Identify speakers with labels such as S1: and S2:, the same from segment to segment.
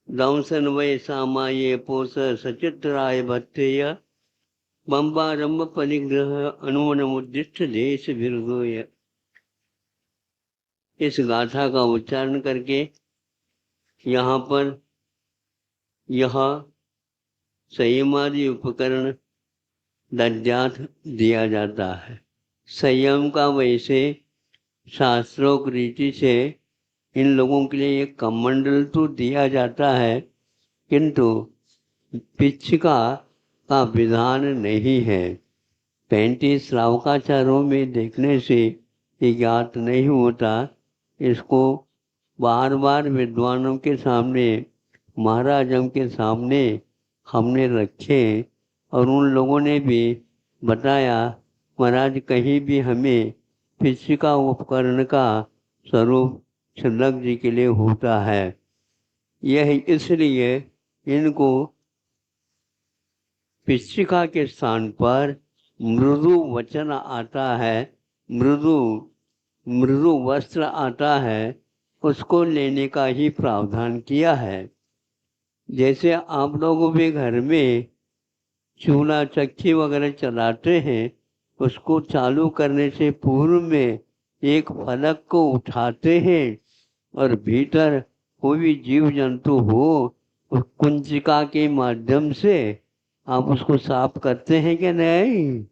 S1: दंसन वै सामाये पोष सचित्राय भत्तेय बम्बारंभ परिग्रह अनुवनमुद्दिष्ट देश विरगोय। इस गाथा का उच्चारण करके यहाँ पर यह संयमादि उपकरण दद्याथ दिया जाता है। संयम का वैसे शास्त्रोक्त रीति से इन लोगों के लिए एक कमंडल तो दिया जाता है, किंतु पिच्छिका का विधान नहीं है। 35 श्रावकाचारों में देखने से ये ज्ञात नहीं होता। इसको बार बार विद्वानों के सामने, महाराजों के सामने हमने रखे और उन लोगों ने भी बताया, महाराज कहीं भी हमें पिच्छिका उपकरण का स्वरूप छंदक जी के लिए होता है। यह इसलिए इनको पिच्छिका के स्थान पर मृदु वचन आता है, मृदु वस्त्र आता है, उसको लेने का ही प्रावधान किया है। जैसे आप लोगों भी घर में चूल्हा चक्की वगैरह चलाते हैं, उसको चालू करने से पूर्व में एक फलक को उठाते हैं और भीतर कोई भी जीव जंतु हो उस कुंचिका के माध्यम से आप उसको साफ करते हैं कि नहीं?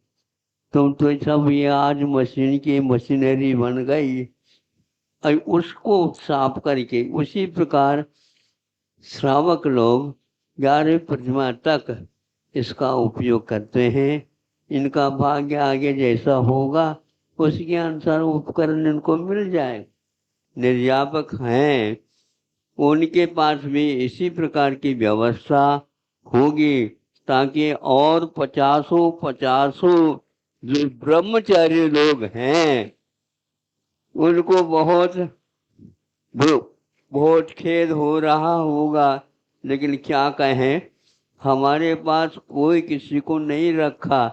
S1: तुम तो सब ये आज मशीन की मशीनरी बन गई और उसको साफ करके उसी प्रकार श्रावक लोग 11 प्रतिमा तक इसका उपयोग करते हैं। इनका भाग्य आगे जैसा होगा उसके अनुसार उपकरण इनको मिल जाए। निर्यापक हैं, उनके पास भी इसी प्रकार की व्यवस्था होगी ताकि और 50 जो ब्रह्मचारी लोग हैं उनको बहुत खेद हो रहा होगा, लेकिन क्या कहें, हमारे पास कोई किसी को नहीं रखा,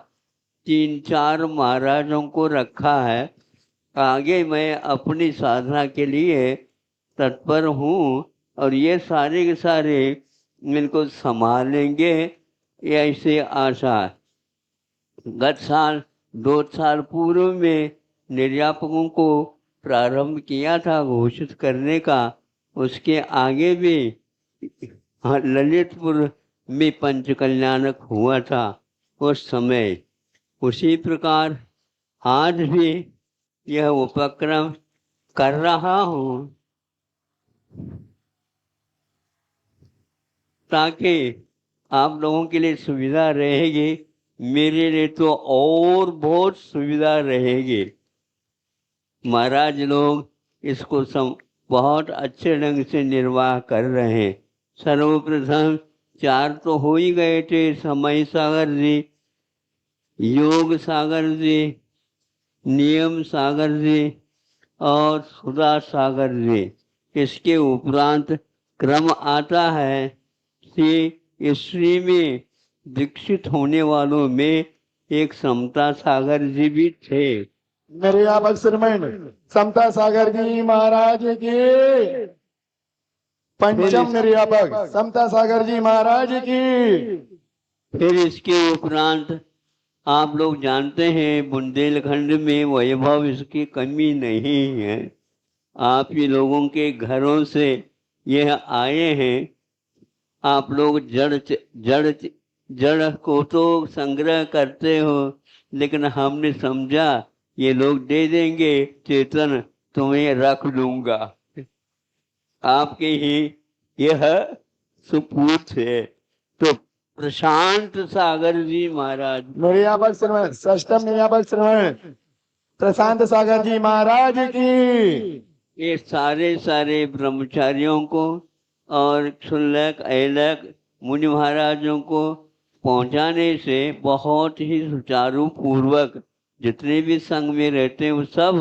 S1: 3-4 महाराजों को रखा है। आगे मैं अपनी साधना के लिए तत्पर हूँ और ये सारे के सारे इनको संभालेंगे, ऐसे आशा। गत साल 2 साल पूर्व में निर्यापकों को प्रारंभ किया था घोषित करने का। उसके आगे भी ललितपुर में पंचकल्याणक हुआ था उस समय। उसी प्रकार आज भी यह उपक्रम कर रहा हूँ ताकि आप लोगों के लिए सुविधा रहेगी, मेरे लिए तो और बहुत सुविधा रहेगी। महाराज लोग इसको बहुत अच्छे ढंग से निर्वाह कर रहे हैं। सर्वप्रथम 4 तो हो ही गए थे, समय सागर जी, योग सागर जी, नियम सागर जी और सुधा सागर जी। इसके उपरांत क्रम आता है कि श्री में दीक्षित होने वालों में एक समता सागर जी भी थे।
S2: निर्यापक श्रीमन समता सागर जी महाराज की, पंचम निर्यापक समता सागर जी महाराज की।
S1: फिर इसके उपरांत आप लोग जानते हैं बुंदेलखंड में वैभव इसकी कमी नहीं है। आप ही लोगों के घरों से यह आए हैं। आप लोग जड़ को तो संग्रह करते हो, लेकिन हमने समझा ये लोग दे देंगे, चेतन तुम्हें रख लूंगा। आपके ही यह सुपूत है। तो प्रशांत सागर जी महाराज,
S2: निर्यापक श्रीमन षष्टम निर्यापक श्रीमन प्रशांत सागर जी महाराज की।
S1: ये सारे ब्रह्मचारियों को और क्षुल्लक ऐलक मुनि महाराजों को पहुंचाने से बहुत ही सुचारू पूर्वक जितने भी संघ में रहते हैं वो सब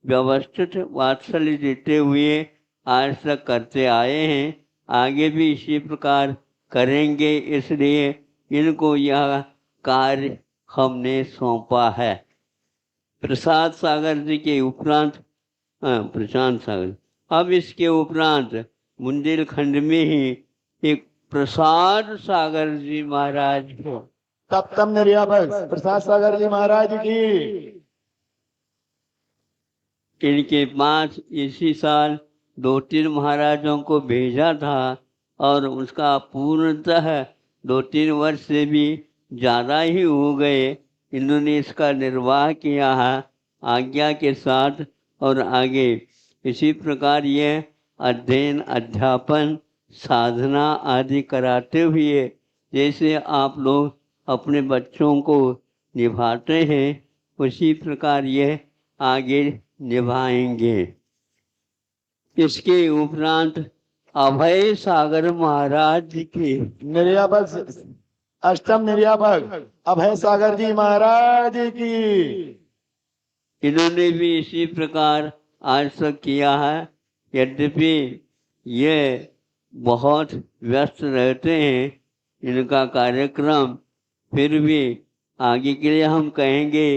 S1: व्यवस्थित वात्सल्य देते हुए आज तक करते आए हैं। आगे भी इसी प्रकार करेंगे, इसलिए इनको यह कार्य हमने सौंपा है। प्रसाद सागर जी के उपरांत प्रशांत सागर, अब इसके उपरांत बुंदेलखंड में ही एक प्रसाद सागर जी महाराज को
S2: सप्तम निर्यापक प्रसाद सागर जी महाराज की।
S1: इनके पास इसी साल 2-3 महाराजों को भेजा था और उसका पूर्णतः 2-3 वर्ष से भी ज़्यादा ही हो गए। इन्होंने इसका निर्वाह किया है आज्ञा के साथ और आगे इसी प्रकार यह अध्ययन अध्यापन साधना आदि कराते हुए जैसे आप लोग अपने बच्चों को निभाते हैं उसी प्रकार यह आगे निभाएंगे। इसके उपरांत अभय सागर महाराज की
S2: निर्यापक अष्टम निर्यापक अभय सागर जी महाराज की।
S1: इन्होंने भी इसी प्रकार आज तक किया है। यद्यपि ये बहुत व्यस्त रहते हैं इनका कार्यक्रम, फिर भी आगे के लिए हम कहेंगे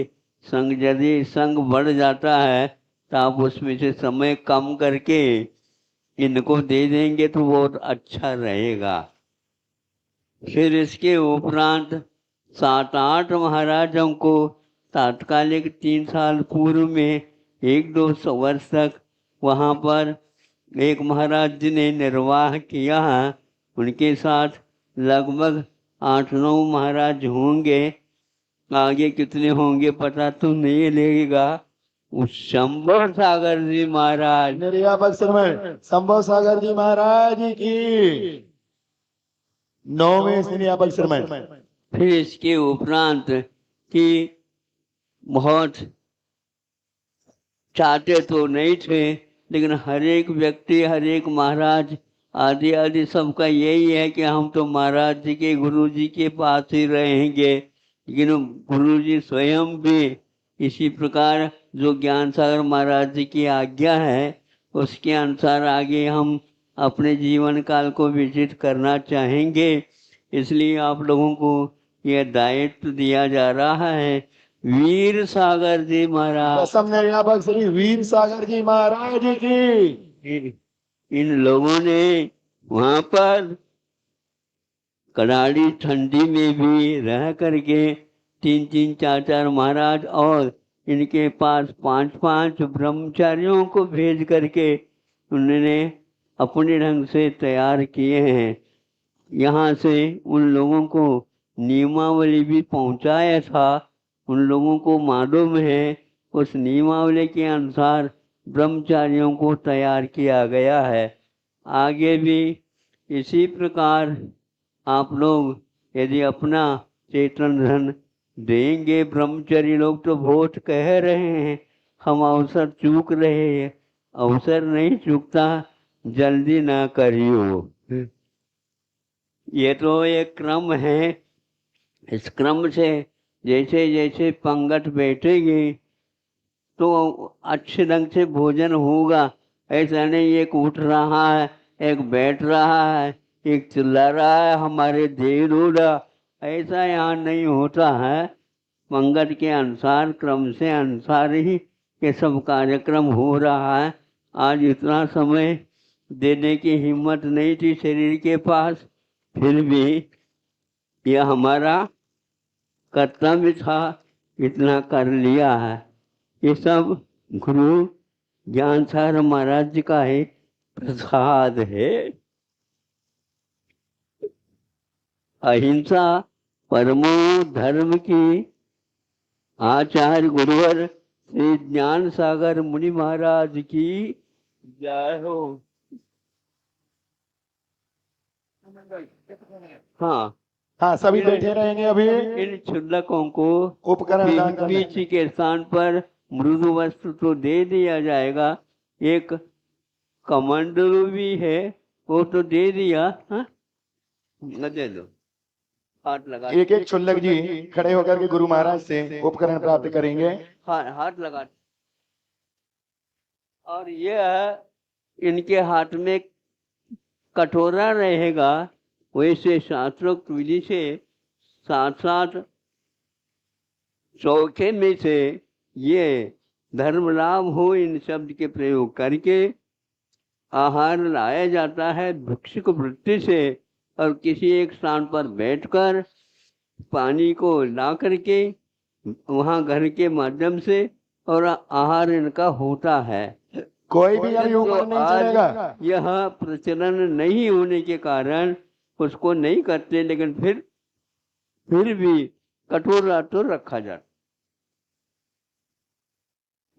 S1: संग यदि संग बढ़ जाता है तो आप उसमें से समय कम करके इनको दे देंगे तो बहुत अच्छा रहेगा। फिर इसके उपरांत 7-8 महाराजों को तात्कालिक 3 साल पूर्व में 1-2 वर्ष तक वहाँ पर एक महाराज जी ने निर्वाह किया है। उनके साथ लगभग 8-9 महाराज होंगे। आगे कितने होंगे पता तो नहीं लगेगा। उस शंभो सागर जी महाराज
S2: निर्यापक श्रवण शंभो सागर जी महाराज की। 9वें निर्यापक श्रवण।
S1: फिर इसके उपरांत कि बहुत चाहते तो नहीं थे लेकिन हर एक व्यक्ति हर एक महाराज आदि आदि सबका यही है कि हम तो महाराज जी के गुरु जी के पास ही रहेंगे। लेकिन गुरु जी स्वयं भी इसी प्रकार जो ज्ञान सागर महाराज जी की आज्ञा है उसके अनुसार आगे हम अपने जीवन काल को विजिट करना चाहेंगे। इसलिए आप लोगों को यह दायित्व दिया जा रहा है। वीर सागर जी महाराज
S2: दसम निर्यापक श्री वीर सागर जी महाराज की।
S1: इन लोगों ने वहाँ पर कड़ाड़ी ठंडी में भी रह करके 3-3 4-4 महाराज और इनके पास 5-5 ब्रह्मचारियों को भेज करके उन्होंने अपने ढंग से तैयार किए हैं। यहाँ से उन लोगों को नियमावली भी पहुँचाया था। उन लोगों को मालूम है उस नियमावली के अनुसार ब्रह्मचारियों को तैयार किया गया है। आगे भी इसी प्रकार आप लोग यदि अपना चेतन धन देंगे, ब्रह्मचारी लोग तो बहुत कह रहे हैं हम अवसर चूक रहे हैं। अवसर नहीं चूकता, जल्दी ना करियो। ये तो एक क्रम है। इस क्रम से जैसे जैसे पंगत बैठेगी तो अच्छे ढंग से भोजन होगा। ऐसा नहीं एक उठ रहा है एक बैठ रहा है एक चिल्ला रहा है हमारे देर हो रहा, ऐसा यहाँ नहीं होता है। पंगत के अनुसार क्रम से अनुसार ही ये सब कार्यक्रम हो रहा है। आज इतना समय देने की हिम्मत नहीं थी शरीर के पास, फिर भी यह हमारा कर्तव्य था, इतना कर लिया है। ये सब गुरु ज्ञान सागर महाराज जी का ही प्रसाद है। अहिंसा परमो धर्म की आचार्य गुरुवर श्री ज्ञान सागर मुनि महाराज की जय हो। हाँ
S2: हाँ सभी बैठे रहेंगे अभी।
S1: इन क्षुल्लकों को
S2: उपकरण दान करना है।
S1: पीछे के स्थान पर मृदु वस्त्र तो दे दिया जाएगा। एक कमंडलू भी है वो तो दे दिया। हाँ दे दो, हाथ लगा
S2: एक एक क्षुल्लक जी खड़े होकर के गुरु महाराज से उपकरण प्राप्त करेंगे।
S1: हाथ लगा। और यह इनके हाथ में कटोरा रहेगा। वैसे शास्त्रोक्त विधि से 7-7 चौके में से ये धर्म लाभ हो इन शब्द के प्रयोग करके आहार लाया जाता है भिक्षुक वृत्ति से, और किसी एक स्थान पर बैठकर पानी को ला करके वहाँ घर के माध्यम से और आहार इनका होता है।
S2: कोई भी अभी
S1: तो
S2: ऊपर नहीं
S1: आज
S2: चलेगा।
S1: यह प्रचलन नहीं होने के कारण उसको नहीं करते, लेकिन फिर भी कटोरा तो रखा जाता।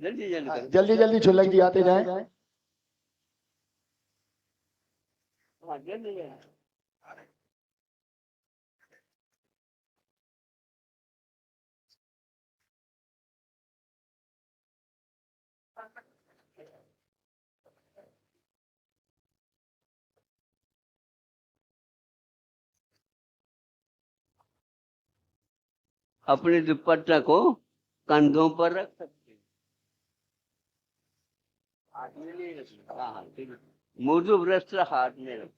S1: जल्दी जल्दी करो।
S2: जल्दी जल्दी छुलक जी आते जाए।
S1: हाँ, जल्दी जल्दी। अपने दुपट्टा को कंधों पर रख सकते हैं, हाथ में नहीं रखना। हाँ हाँ, ठीक है। मुझे वस्त्र हाथ में रख।